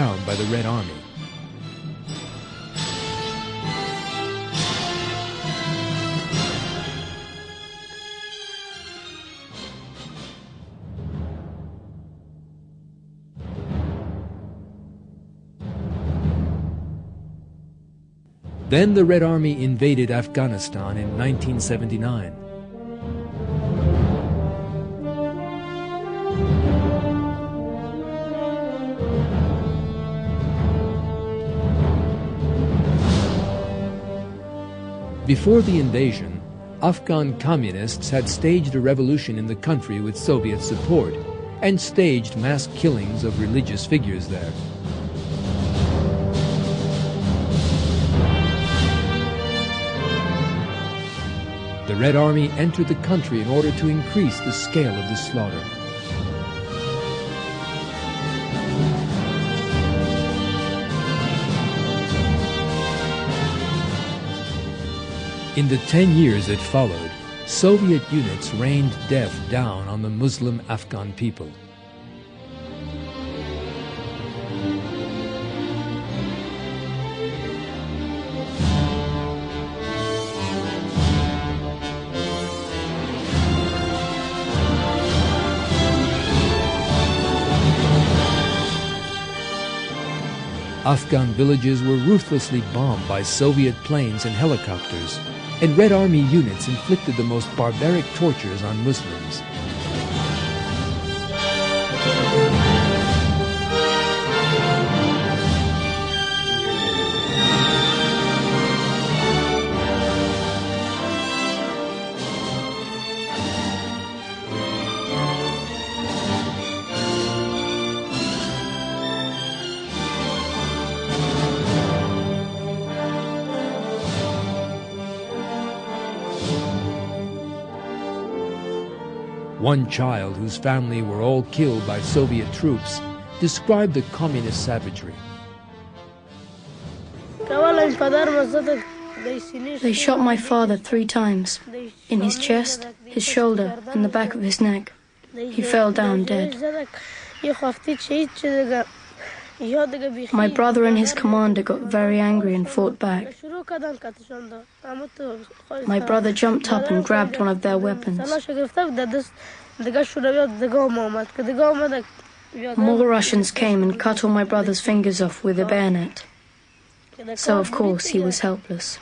down by the Red Army. Then the Red Army invaded Afghanistan in 1979. Before the invasion, Afghan communists had staged a revolution in the country with Soviet support and staged mass killings of religious figures there. The Red Army entered the country in order to increase the scale of the slaughter. In the 10 years that followed, Soviet units rained death down on the Muslim Afghan people. Afghan villages were ruthlessly bombed by Soviet planes and helicopters, and Red Army units inflicted the most barbaric tortures on Muslims. One child whose family were all killed by Soviet troops described the communist savagery. They shot my father 3 times, in his chest, his shoulder, and the back of his neck. He fell down dead. My brother and his commander got very angry and fought back. My brother jumped up and grabbed one of their weapons. More Russians came and cut all my brother's fingers off with a bayonet. So of course he was helpless.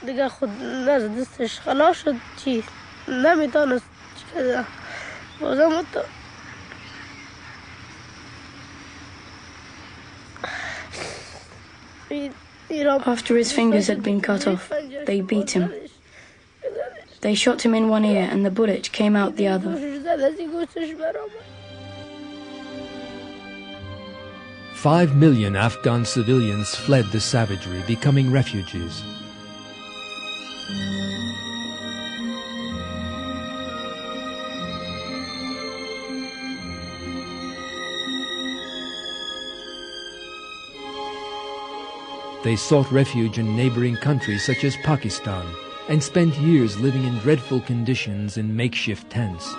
After his fingers had been cut off, they beat him. They shot him in one ear and the bullet came out the other. 5 million Afghan civilians fled the savagery, becoming refugees. They sought refuge in neighboring countries such as Pakistan and spent years living in dreadful conditions in makeshift tents.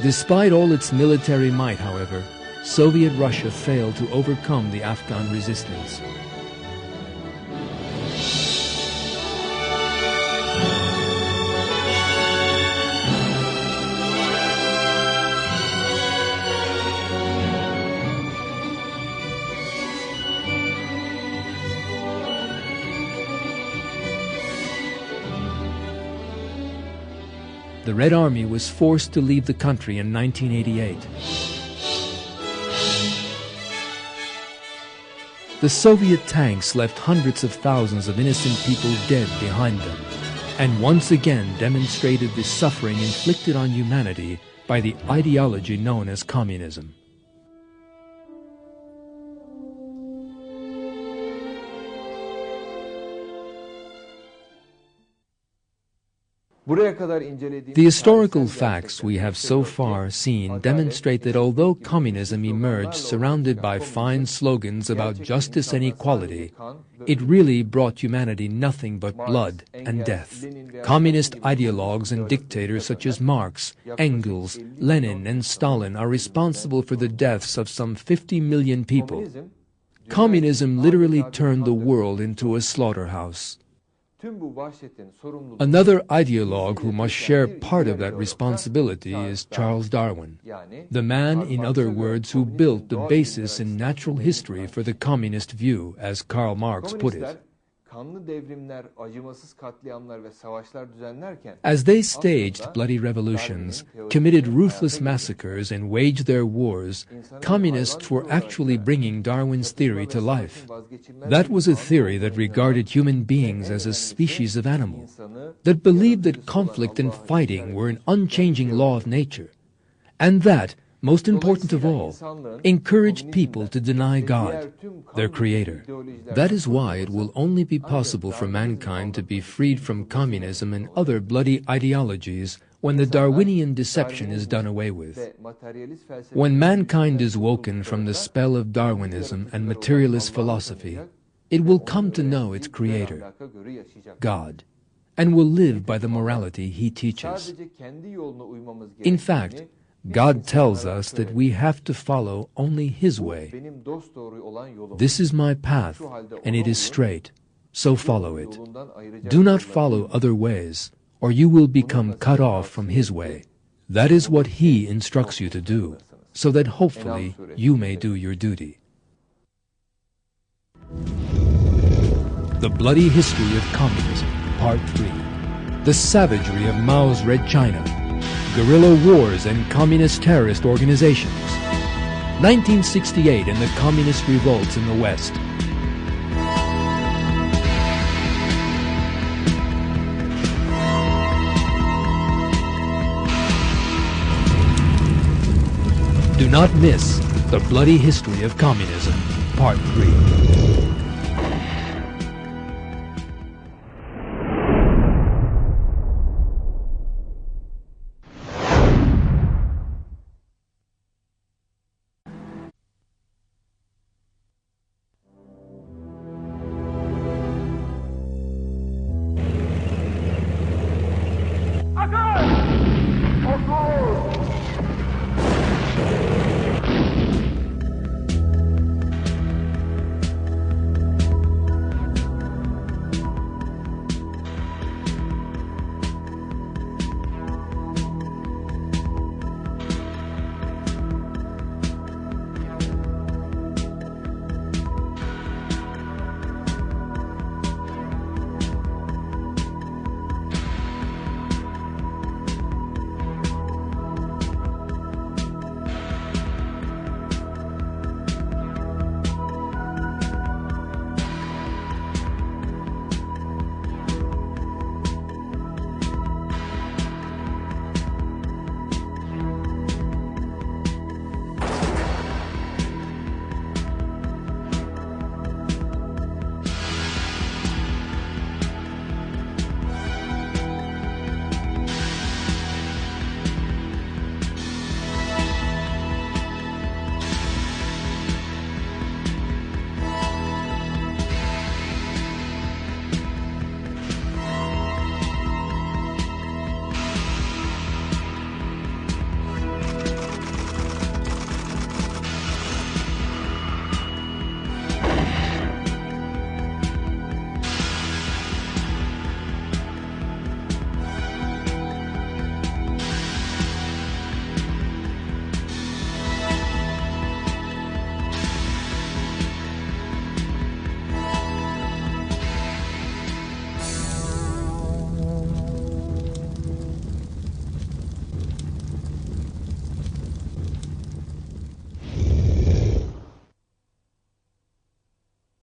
Despite all its military might, however, Soviet Russia failed to overcome the Afghan resistance. The Red Army was forced to leave the country in 1988. The Soviet tanks left hundreds of thousands of innocent people dead behind them, and once again demonstrated the suffering inflicted on humanity by the ideology known as communism. The historical facts we have so far seen demonstrate that although communism emerged surrounded by fine slogans about justice and equality, it really brought humanity nothing but blood and death. Communist ideologues and dictators such as Marx, Engels, Lenin, and Stalin are responsible for the deaths of some 50 million people. Communism literally turned the world into a slaughterhouse. Another ideologue who must share part of that responsibility is Charles Darwin, the man, in other words, who built the basis in natural history for the communist view, as Karl Marx put it. As they staged bloody revolutions, committed ruthless massacres, and waged their wars, communists were actually bringing Darwin's theory to life. That was a theory that regarded human beings as a species of animal, that believed that conflict and fighting were an unchanging law of nature, and that, most important of all, encouraged people to deny God, their creator. That is why it will only be possible for mankind to be freed from communism and other bloody ideologies when the Darwinian deception is done away with. When mankind is woken from the spell of Darwinism and materialist philosophy, it will come to know its creator, God, and will live by the morality he teaches. In fact, God tells us that we have to follow only His way. This is my path, and it is straight, so follow it. Do not follow other ways, or you will become cut off from His way. That is what He instructs you to do, so that hopefully you may do your duty. The Bloody History of Communism, Part 3. The Savagery of Mao's Red China. Guerrilla wars and communist terrorist organizations. 1968 and the communist revolts in the West. Do not miss The Bloody History of Communism, Part 3.